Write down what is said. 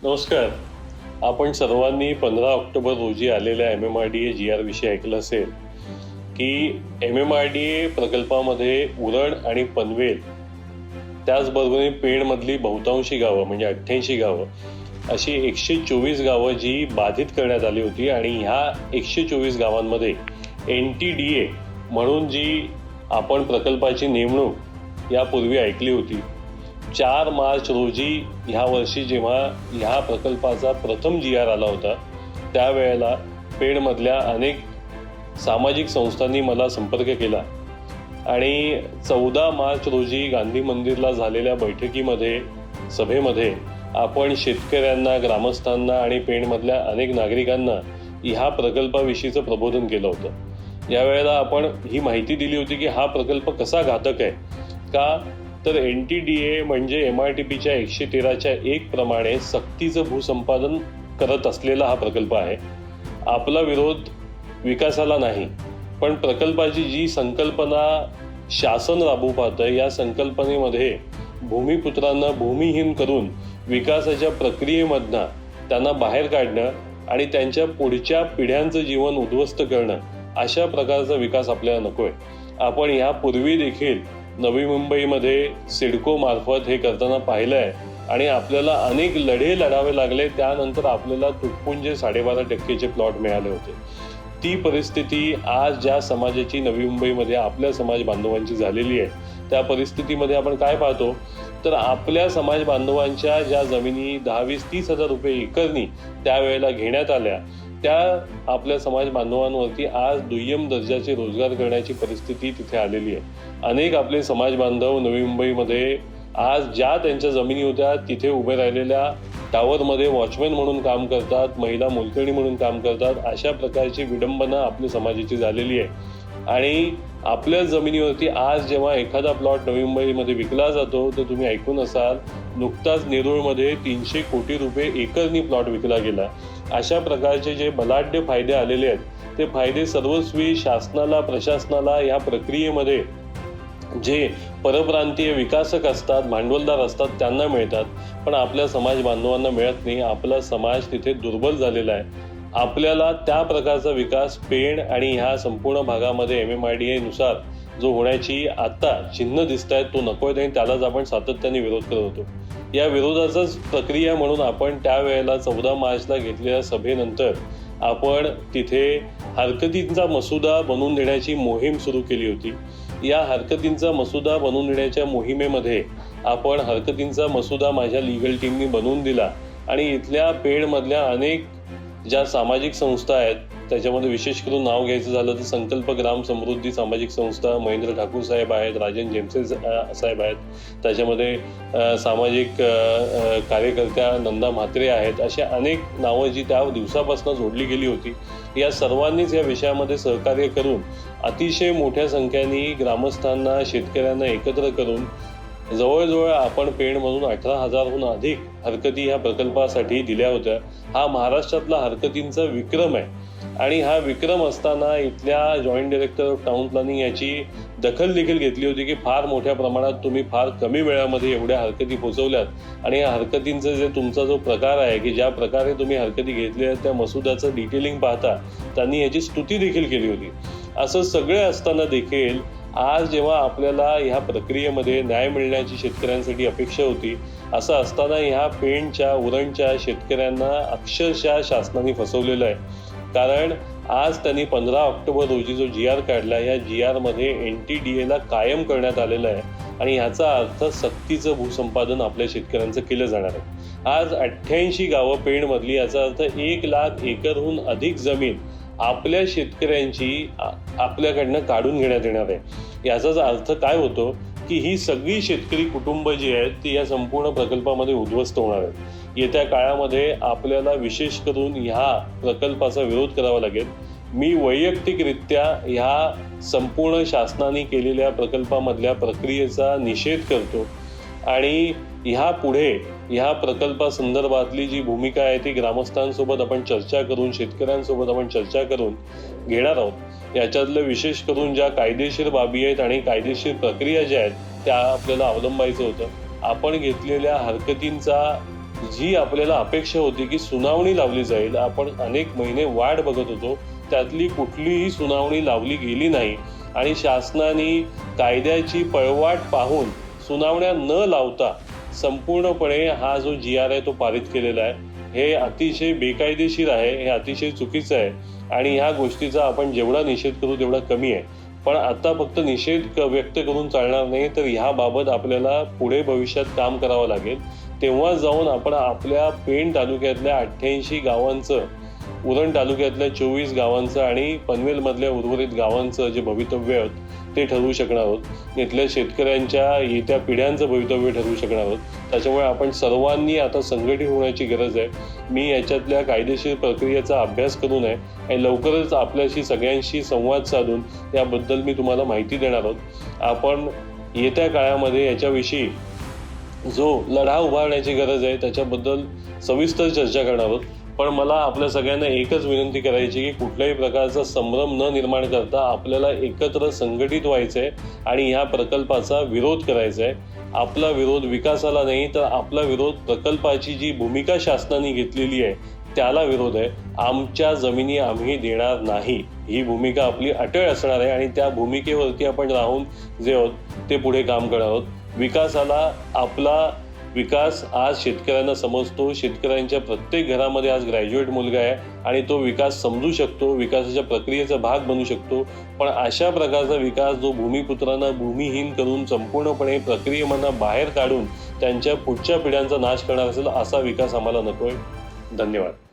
नमस्कार. आपण सर्वांनी 15 ऑक्टोबर रोजी आलेल्या MMRDA GR विषयी ऐकलं असेल की MMRDA प्रकल्पामध्ये उरण आणि पनवेल त्याचबरोबर पेणमधली बहुतांशी गावं म्हणजे 88 गावं अशी 124 गावं जी बाधित करण्यात आली होती आणि ह्या 124 गावांमध्ये NTDA म्हणून जी आपण प्रकल्पाची नेमणूक यापूर्वी ऐकली होती 4 मार्च रोजी ह्या वर्षी जेव्हा ह्या प्रकल्पाचा प्रथम GR आला होता त्यावेळेला पेणमधल्या अनेक सामाजिक संस्थांनी मला संपर्क केला आणि 14 मार्च रोजी गांधी मंदिरला झालेल्या बैठकीमध्ये सभेमध्ये आपण शेतकऱ्यांना, ग्रामस्थांना आणि पेणमधल्या अनेक नागरिकांना ह्या प्रकल्पाविषयीचं प्रबोधन केलं होतं. यावेळेला आपण ही माहिती दिली होती की हा प्रकल्प कसा घातक आहे का, तर NTDA म्हणजे MRTPच्या 113च्या 1 प्रमाणे सक्तीचं भूसंपादन करत असलेला हा प्रकल्प आहे. आपला विरोध विकासाला नाही, पण प्रकल्पाची जी संकल्पना शासन राबवू पाहतं या संकल्पनेमध्ये भूमिपुत्रांना भूमिहीन करून विकासाच्या प्रक्रियेमधनं त्यांना बाहेर काढणं आणि त्यांच्या पुढच्या पिढ्यांचं जीवन उद्ध्वस्त करणं अशा प्रकारचा विकास आपल्याला नकोय. आपण यापूर्वी देखील नवी मुंबईमध्ये सिडको मार्फत हे करताना पाहिलं आहे आणि आपल्याला अनेक लढे लढावे लागले. त्यानंतर आपल्याला तुटपुंजे 12.5% प्लॉट मिळाले होते. ती परिस्थिती आज ज्या समाजाची नवी मुंबईमध्ये आपल्या समाज बांधवांची झालेली आहे त्या परिस्थितीमध्ये आपण काय पाहतो तर आपल्या समाज बांधवांच्या ज्या जमिनी 10-20-30 हजार रुपये एकरनी त्यावेळेला घेण्यात आल्या त्या आपल्या समाज बांधवांवरती आज दुय्यम दर्जाचे रोजगार करण्याची परिस्थिती तिथे आलेली आहे. अनेक आपले समाज बांधव नवी मुंबईमध्ये आज ज्या त्यांच्या जमिनी होत्या तिथे उभे राहिलेल्या टावरमध्ये वॉचमॅन म्हणून काम करतात, महिला मोलकरणी म्हणून काम करतात. अशा प्रकारची विडंबना आपल्या समाजाची झालेली आहे आणि आपल्या जमिनीवरती आज जेव्हा एखादा प्लॉट नवी मुंबईमध्ये विकला जातो तर तुम्ही ऐकून असाल नुकताच नेरूळमध्ये 300 कोटी रुपये एकरनी प्लॉट विकला गेला. अशा प्रकारचे जे बलाढ्य फायदे आलेले आहेत ते फायदे सर्वस्वी शासनाला, प्रशासनाला या प्रक्रियेमध्ये जे परप्रांतीय विकासक असतात, भांडवलदार असतात त्यांना मिळतात, पण आपल्या समाज बांधवांना मिळत नाही. आपला समाज तिथे दुर्बल झालेला आहे. आपल्याला त्या प्रकारचा विकास पेण आणि ह्या संपूर्ण भागामध्ये MMRDA नुसार जो होण्याची आता चिन्ह दिसत आहेत तो नको आहे आणि त्यालाच आपण सातत्याने विरोध करत होतो. या विरोधाचाच प्रक्रिया म्हणून आपण त्यावेळेला 14 मार्चला घेतलेल्या सभेनंतर आपण तिथे हरकतींचा मसुदा बनवून देण्याची मोहीम सुरू केली होती. या हरकतींचा मसुदा बनवून देण्याच्या मोहिमेमध्ये आपण हरकतींचा मसुदा माझ्या लीगल टीमनी बनवून दिला आणि इथल्या पेणमधल्या अनेक ज्या सामाजिक संस्था आहेत त्याच्यामध्ये विशेष करून नाव घ्यायचं झालं तर संकल्प ग्राम समृद्धी सामाजिक संस्था, महेंद्र ठाकूर साहेब आहेत, राजन जेमसे साहेब आहेत, त्याच्यामध्ये सामाजिक कार्यकर्त्या नंदा म्हात्रे आहेत. अशा अनेक नावं जी त्या दिवसापासून जोडली गेली होती. या सर्वांनीच या विषयामध्ये सहकार्य करून अतिशय मोठ्या संख्येने ग्रामस्थांना, शेतकऱ्यांना एकत्र करून जवळजवळ आपण पेणमधून 18,000हून अधिक हरकती ह्या प्रकल्पासाठी दिल्या होत्या. हा महाराष्ट्रातला हरकतींचा विक्रम आहे आणि हा विक्रम असताना इथल्या joint director of town planning याची दखल देखील घेतली होती की फार मोठ्या प्रमाणात तुम्ही फार कमी वेळामध्ये एवढ्या हरकती पोहोचवल्यात आणि या हरकतींचा जे तुमचा जो प्रकार आहे की ज्या प्रकारे तुम्ही हरकती घेतल्या त्या मसुद्याचं डिटेलिंग पाहता त्यांनी याची स्तुती देखील केली होती. असं सगळे असताना देखील आज जेव्हा आपल्याला ह्या प्रक्रियेमध्ये न्याय मिळण्याची शेतकऱ्यांसाठी अपेक्षा होती असं असताना ह्या पेणच्या, उरणच्या शेतकऱ्यांना अक्षरशः शासनाने फसवलेलं आहे. कारण आज त्यांनी 15 ऑक्टोबर रोजी जो GR काढला या GR मध्ये NTDA कायम करण्यात आलेलं आहे आणि ह्याचा अर्थ सक्तीचं भूसंपादन आपल्या शेतकऱ्यांचं केलं जाणार आहे. आज 88 गावं पेणमधली, याचा अर्थ 1 लाख एकरहून अधिक जमीन आपल्या शेतकऱ्यांची आपल्याकडनं काढून घेण्यात येणार आहे. याचाच अर्थ काय होतो की ही सगळी शेतकरी कुटुंब जी आहेत ती या संपूर्ण प्रकल्पामध्ये उद्ध्वस्त होणार आहेत. येत्या काळामध्ये आपल्याला विशेष करून ह्या प्रकल्पाचा विरोध करावा लागेल. मी वैयक्तिकरित्या ह्या संपूर्ण शासनाने केलेल्या प्रकल्पामधल्या प्रक्रियेचा निषेध करतो आणि ह्या पुढे ह्या प्रकल्पासंदर्भातली जी भूमिका आहे ती ग्रामस्थांसोबत आपण चर्चा करून, शेतकऱ्यांसोबत आपण चर्चा करून घेणार आहोत. याच्यातलं विशेष करून ज्या कायदेशीर बाबी आहेत आणि कायदेशीर प्रक्रिया ज्या आहेत त्या आपल्याला अवलंबायचं होतं. आपण घेतलेल्या हरकतींचा जी आपल्याला अपेक्षा होती की सुनावणी लावली जाईल, आपण अनेक महिने वाट बघत होतो, त्यातली कुठलीही सुनावणी लावली गेली नाही आणि शासनाने कायद्याची पळवाट पाहून सुनावण्या न लावता संपूर्णपणे हा जो GR आहे तो पारित केलेला आहे. हे अतिशय बेकायदेशीर आहे, हे अतिशय चुकीचं आहे आणि ह्या गोष्टीचा आपण जेवढा निषेध करू तेवढा कमी आहे. पण आता फक्त निषेध व्यक्त करून चालणार नाही, तर ह्याबाबत आपल्याला पुढे भविष्यात काम करावं लागेल. तेव्हा जाऊन आपण आपल्या पेण तालुक्यातल्या 88 गावांचं, उरण तालुक्यातल्या 24 गावांचं आणि पनवेलमधल्या उर्वरित गावांचं जे भवितव्य आहे ते ठरवू शकणार आहोत. इथल्या शेतकऱ्यांच्या येत्या पिढ्यांचं भवितव्य ठरवू शकणार आहोत. त्याच्यामुळे आपण सर्वांनी आता संघटित होण्याची गरज आहे. मी याच्यातल्या कायदेशीर प्रक्रियेचा अभ्यास करून आहे आणि लवकरच आपल्याशी सगळ्यांशी संवाद साधून याबद्दल मी तुम्हाला माहिती देणार आहोत. आपण येत्या काळामध्ये याच्याविषयी जो लढा उभारण्याची गरज आहे त्याच्याबद्दल सविस्तर चर्चा करणार आहोत. पण मला आपल्या सगळ्यांना एकच विनंती करायची की कुठल्याही प्रकारचा संभ्रम न निर्माण करता आपल्याला एकत्र संघटित व्हायचं आहे आणि ह्या प्रकल्पाचा विरोध करायचा आहे. आपला विरोध विकासाला नाही, तर आपला विरोध प्रकल्पाची जी भूमिका शासनाने घेतलेली आहे त्याला विरोध आहे. आमच्या जमिनी आम्ही देणार नाही, ही भूमिका आपली अटळ असणार आहे आणि त्या भूमिकेवरती आपण राहून जे आहोत ते पुढे काम करणार आहोत. विकासाला, आपला विकास आज शेतकऱ्यांना समजतो. शेतकऱ्यांच्या प्रत्येक घरामध्ये आज ग्रॅज्युएट मुलगा आहे आणि तो विकास समजू शकतो, विकासाच्या प्रक्रियेचा भाग बनू शकतो. पण अशा प्रकारचा विकास जो भूमिपुत्रांना भूमिहीन करून संपूर्णपणे प्रक्रियेमधून बाहेर काढून त्यांच्या पुढच्या पिढ्यांचा नाश करणार असेल, असा विकास आम्हाला नकोय. धन्यवाद.